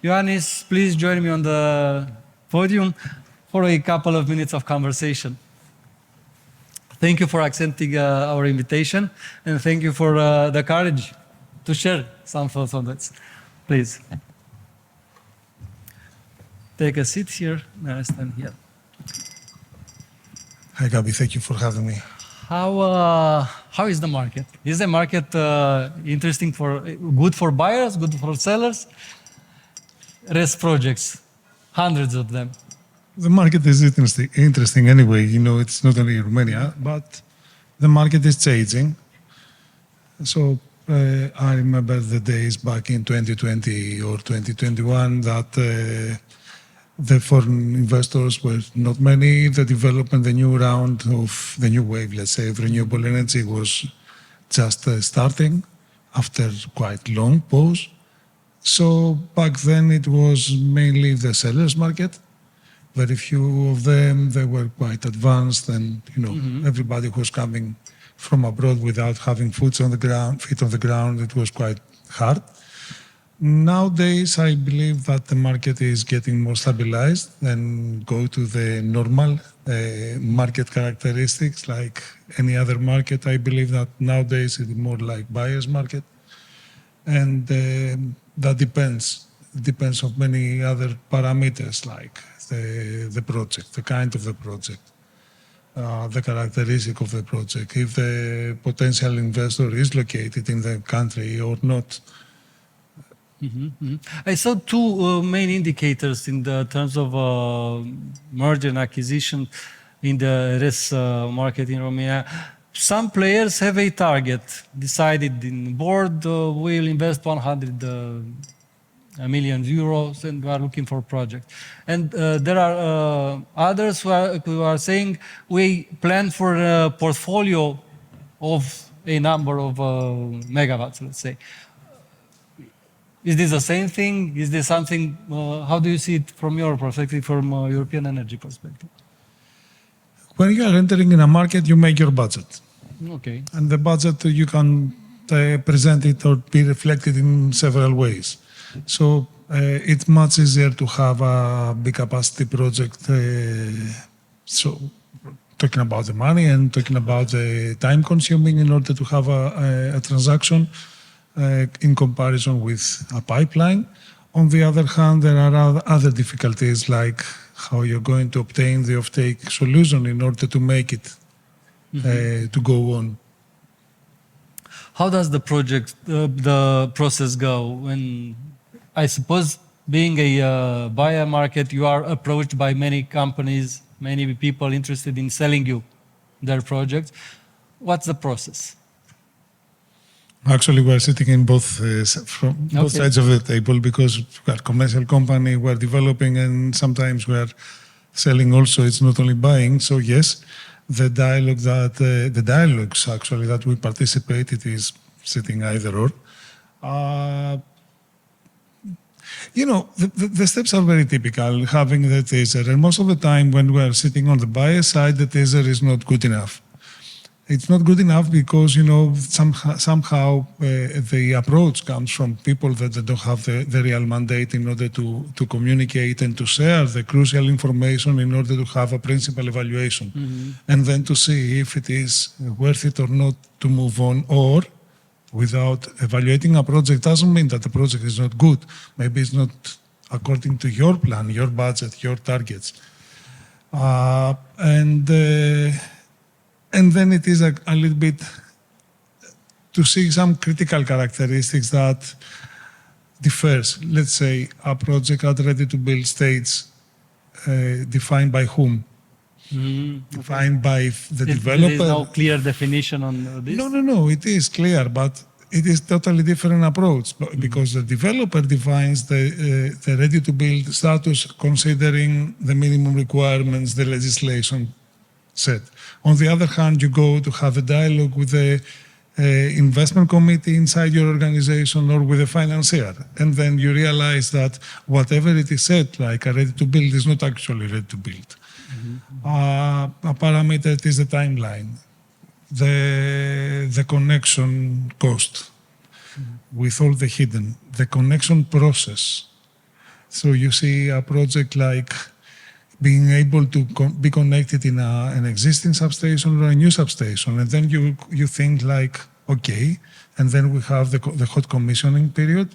Ioannis, please join me on the podium for a couple of minutes of conversation. Thank you for accepting our invitation, and thank you for the courage to share some thoughts on this. Please. Take a seat here. I stand here. Hi, Gabi. Thank you for having me. How is the market? Is the market interesting good for buyers, good for sellers? RES projects, hundreds of them. The market is interesting anyway. You know, it's not only Romania, but the market is changing. So I remember the days back in 2020 or 2021 that the foreign investors were not many. The development, the new round of the new wave, let's say, of renewable energy was just starting after quite long pause. So back then it was mainly the sellers market. Very few of them, they were quite advanced, and everybody was coming from abroad without having feet on the ground. It was quite hard. Nowadays, I believe that the market is getting more stabilized and go to the normal market characteristics like any other market. I believe that nowadays it's more like buyer's market, and that depends on many other parameters like the project, the kind of the project, the characteristic of the project, if the potential investor is located in the country or not. I saw two main indicators in the terms of merger and acquisition in the RES market in Romania. Some players have a target decided in board, will invest 100 million euros and we are looking for a project. And there are others who are saying we plan for a portfolio of a number of megawatts, let's say. Is this the same thing? Is this something, how do you see it from your perspective, from European energy perspective? When you are entering in a market, you make your budget. Okay. And the budget, you can present it or be reflected in several ways. So it's much easier to have a big capacity project. So talking about the money and talking about the time consuming in order to have a transaction in comparison with a pipeline. On the other hand, there are other difficulties like how you're going to obtain the offtake solution in order to make it to go on. How does the process go? When I suppose being a buyer market, you are approached by many companies, many people interested in selling you their projects. What's the process? Actually, we're sitting in both sides of the table because we are a commercial company, we're developing, and sometimes we're selling also. It's not only buying. So yes, the dialogues actually that we participate, it is sitting either or. The steps are very typical, having the teaser, and most of the time when we are sitting on the buyer side, the teaser is not good enough. It's not good enough because, somehow the approach comes from people that don't have the real mandate in order to communicate and to share the crucial information in order to have a principal evaluation. And then to see if it is worth it or not to move on, or without evaluating a project doesn't mean that the project is not good. Maybe it's not according to your plan, your budget, your targets. And then it is a little bit to see some critical characteristics that differs. Let's say a project at ready-to-build stage defined by whom? Defined by the developer. There is no clear definition on this? No, it is clear, but it is totally different approach because the developer defines the ready-to-build status considering the minimum requirements, the legislation set. On the other hand, you go to have a dialogue with the investment committee inside your organization or with a financier. And then you realize that whatever it is said, like a ready-to-build, is not actually ready-to-build. A parameter is the timeline, the connection cost with all the hidden, the connection process, So you see a project like being able to be connected in an existing substation or a new substation, and then you think like, okay, and then we have the hot commissioning period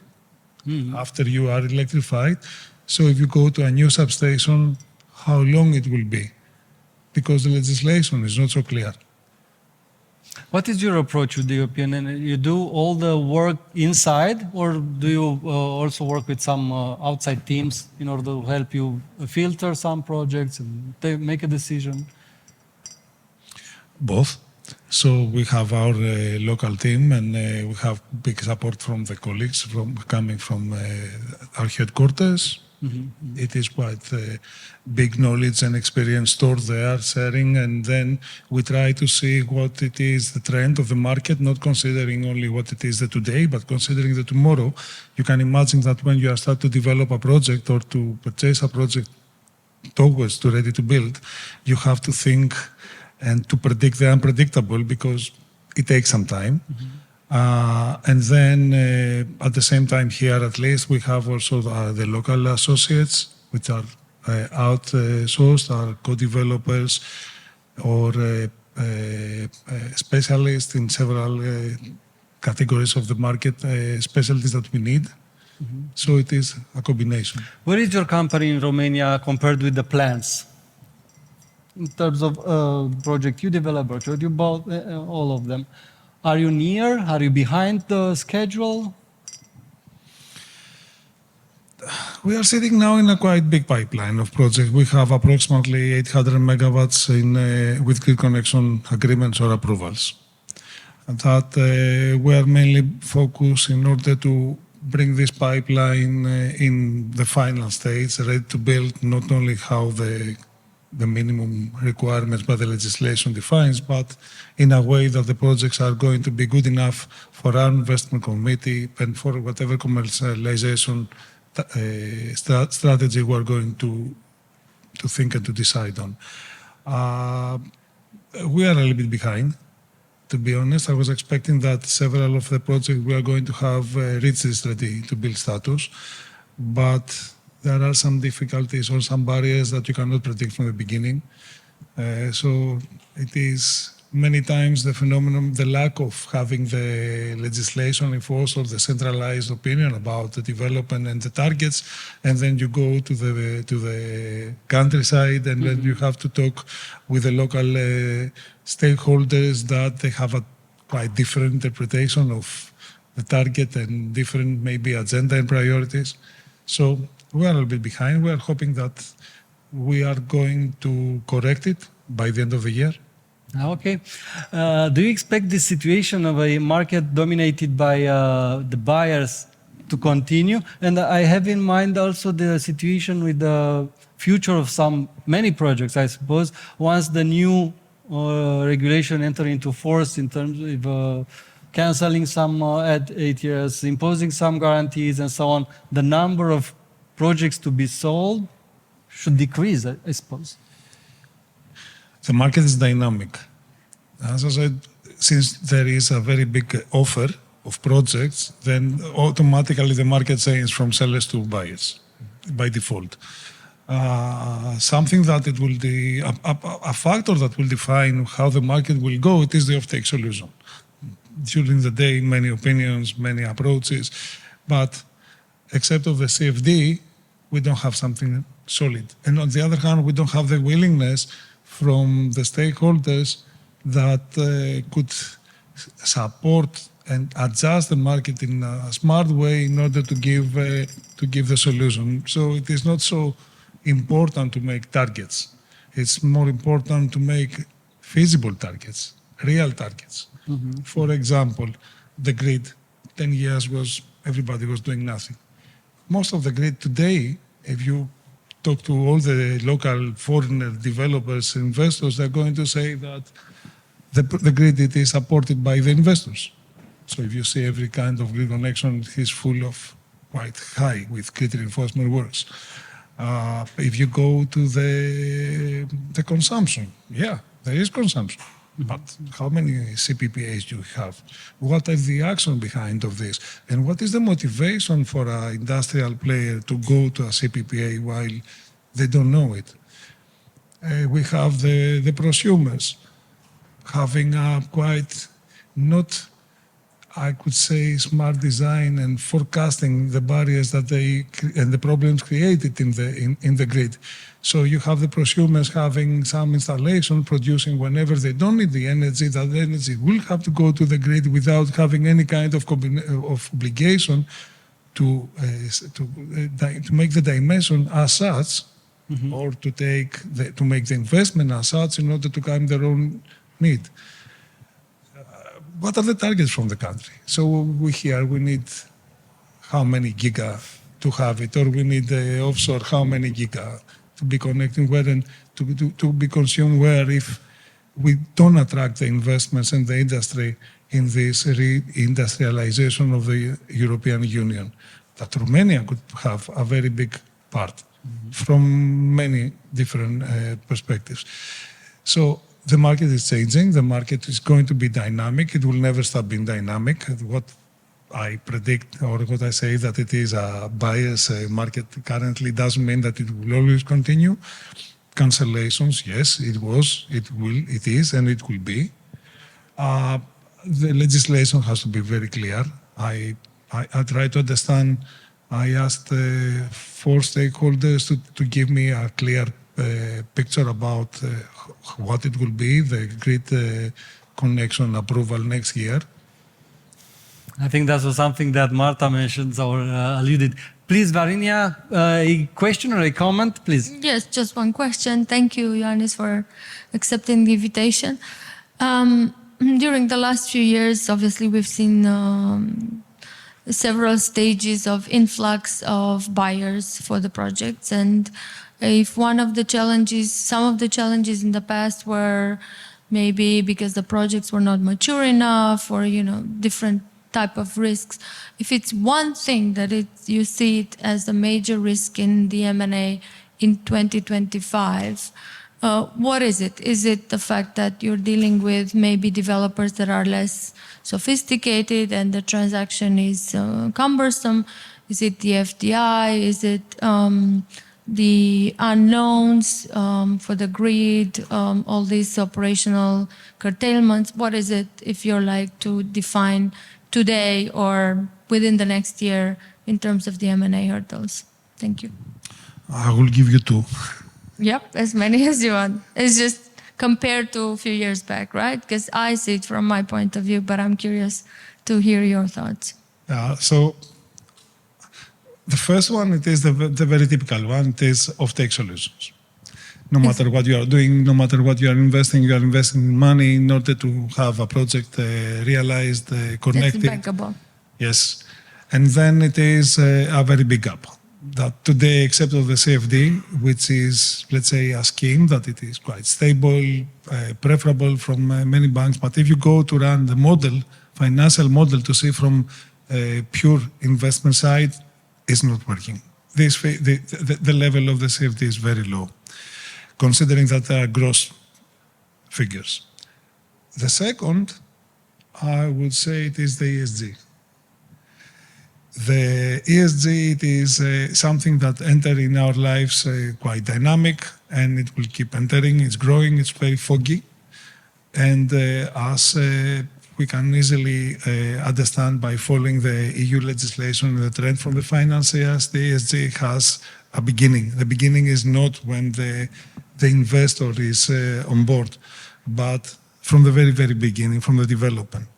after you are electrified. So if you go to a new substation, how long it will be? Because the legislation is not so clear. What is your approach with the European Energy? You do all the work inside, or do you also work with some outside teams in order to help you filter some projects and make a decision? Both. So we have our local team, and we have big support from the colleagues coming from our headquarters. It is quite big knowledge and experience stored there, sharing, and then we try to see what it is the trend of the market, not considering only what it is the today, but considering the tomorrow. You can imagine that when you start to develop a project or to purchase a project towards to ready to build, you have to think and to predict the unpredictable because it takes some time. And then at the same time here, at least, we have also the local associates, which are outsourced, are co-developers or specialists in several categories of the market, specialties that we need. So it is a combination. Where is your company in Romania compared with the plants? In terms of project you develop, project you bought, all of them. Are you near? Are you behind the schedule? We are sitting now in a quite big pipeline of projects. We have approximately 800 megawatts with grid connection agreements or approvals. And that we are mainly focused in order to bring this pipeline in the final stage, ready to build, not only how the minimum requirements by the legislation defines, but in a way that the projects are going to be good enough for our investment committee and for whatever commercialization strategy we're going to think and to decide on. We are a little bit behind, to be honest. I was expecting that several of the projects we are going to have reached this ready to build status, but there are some difficulties or some barriers that you cannot predict from the beginning. So it is many times the phenomenon, the lack of having the legislation in force or the centralized opinion about the development and the targets, and then you go to the countryside, and then you have to talk with the local stakeholders that they have a quite different interpretation of the target and different maybe agenda and priorities. So we are a little bit behind. We are hoping that we are going to correct it by the end of the year. Okay. Do you expect this situation of a market dominated by the buyers to continue? And I have in mind also the situation with the future of many projects, I suppose, once the new regulation enter into force in terms of canceling some at 8 years, imposing some guarantees and so on, the number of projects to be sold should decrease, I suppose. The market is dynamic. As I said, since there is a very big offer of projects, then automatically the market changes from sellers to buyers by default. Something that it will be a factor that will define how the market will go, it is the offtake solution. During the day, many opinions, many approaches, but except of the CFD, we don't have something solid. And on the other hand, we don't have the willingness from the stakeholders that could support and adjust the market in a smart way in order to give the solution. So it is not so important to make targets. It's more important to make feasible targets, real targets. For example, the grid, 10 years everybody was doing nothing. Most of the grid today, if you talk to all the local foreigner developers, investors, they're going to say that the grid it is supported by the investors. So if you see every kind of grid connection, it is full of quite high with grid reinforcement works. If you go to the consumption, yeah, there is consumption. But how many CPPAs do you have? What is the action behind of this? And what is the motivation for an industrial player to go to a CPPA while they don't know it? We have the prosumers having a quite not, I could say, smart design and forecasting the barriers that and the problems created in the grid. So you have the prosumers having some installation producing whenever they don't need the energy. That energy will have to go to the grid without having any kind of obligation to make the dimension as such, or to make the investment as such in order to calm their own need. What are the targets from the country? So we need how many giga to have it, or we need offshore how many giga to be connecting where and to be consumed where, if we don't attract the investments in the industry in this reindustrialization of the European Union, that Romania could have a very big part from many different perspectives. So the market is changing. The market is going to be dynamic. It will never stop being dynamic. What I predict, or what I say, that it is a buyer's market currently doesn't mean that it will always continue. Cancellations, yes, it was, it will, it is, and it will be. The legislation has to be very clear. I try to understand. I asked 4 stakeholders to give me a clear picture about what it will be, the grid connection approval next year. I think that was something that Marta mentioned or alluded. Please, Varinia, a question or a comment, please? Yes, just one question. Thank you, Ioannis, for accepting the invitation. During the last few years, obviously, we've seen several stages of influx of buyers for the projects. And if one of the challenges, some of the challenges in the past were maybe because the projects were not mature enough, or, different type of risks. If it's one thing that you see it as a major risk in the M&A in 2025, what is it? Is it the fact that you're dealing with maybe developers that are less sophisticated and the transaction is cumbersome? Is it the FDI? Is it the unknowns for the grid, all these operational curtailments? What is it, if you're like to define today or within the next year in terms of the M&A hurdles? Thank you. I will give you 2. Yep, as many as you want. It's just compared to a few years back, right? Because I see it from my point of view, but I'm curious to hear your thoughts. So the first one, it is the very typical one. It is offtake solutions. No matter what you are doing, no matter what you are investing money in order to have a project realized, connected. That's bankable. Yes. And then it is a very big gap. That today, except of the CFD, which is, let's say, a scheme that it is quite stable, preferable from many banks. But if you go to run the model, financial model, to see from pure investment side, it's not working. The level of the CFD is very low, considering that there are gross figures. The second, I would say, it is the ESG. The ESG, it is something that entered in our lives quite dynamic, and it will keep entering. It's growing, it's very foggy. And as we can easily understand by following the EU legislation and the trend from the financiers, the ESG has a beginning. The beginning is not when the investor is on board, but from the very, very beginning, from the development.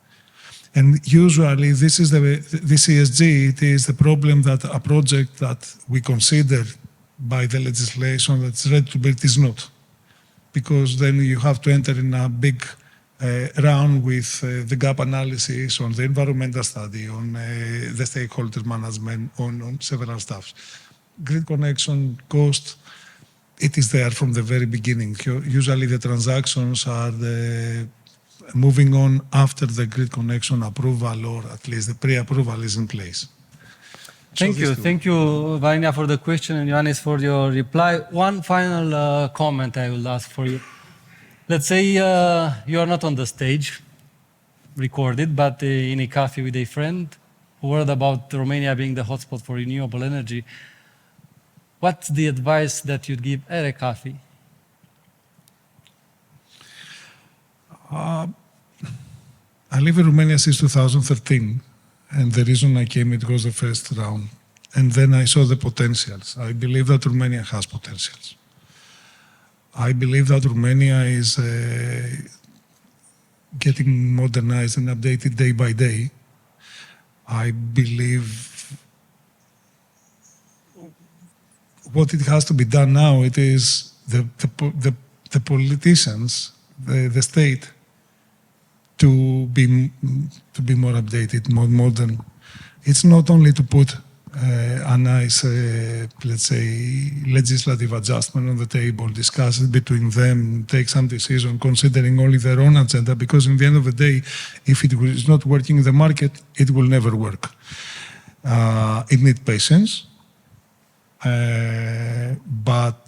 And usually this ESG, it is the problem that a project that we consider by the legislation that's ready to build is not. Because then you have to enter in a big round with the gap analysis on the environmental study, on the stakeholder management, on several stuff. Grid connection cost, it is there from the very beginning. Usually the transactions are moving on after the grid connection approval, or at least the pre-approval is in place. Thank you. Thank you, Varinia, for the question, and Ioannis for your reply. One final comment I will ask for you. let's say you are not on the stage, recorded, but in a coffee with a friend who heard about Romania being the hotspot for renewable energy. What's the advice that you'd give at a coffee? I live in Romania since 2013, and the reason I came, it was the first round. And then I saw the potentials. I believe that Romania has potentials. I believe that Romania is getting modernized and updated day by day. I believe what it has to be done now, it is the politicians, the state, to be more updated, more modern. It's not only to put a nice, let's say, legislative adjustment on the table, discuss it between them, take some decision, considering only their own agenda, because in the end of the day, if it is not working in the market, it will never work. It needs patience, but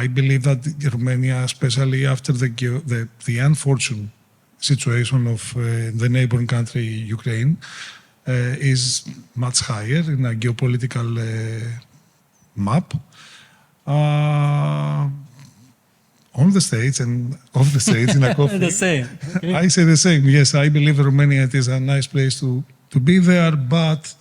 I believe that Romania, especially after the unfortunate situation of the neighboring country, Ukraine, is much higher in a geopolitical map. On the stage and off the stage in a coffee. The same. I say the same. Yes, I believe Romania is a nice place to be there, but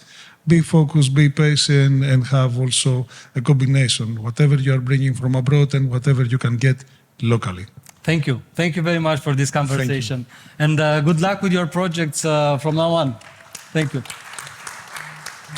be focused, be patient, and have also a combination, whatever you are bringing from abroad and whatever you can get locally. Thank you. Thank you very much for this conversation. And good luck with your projects from now on. Thank you.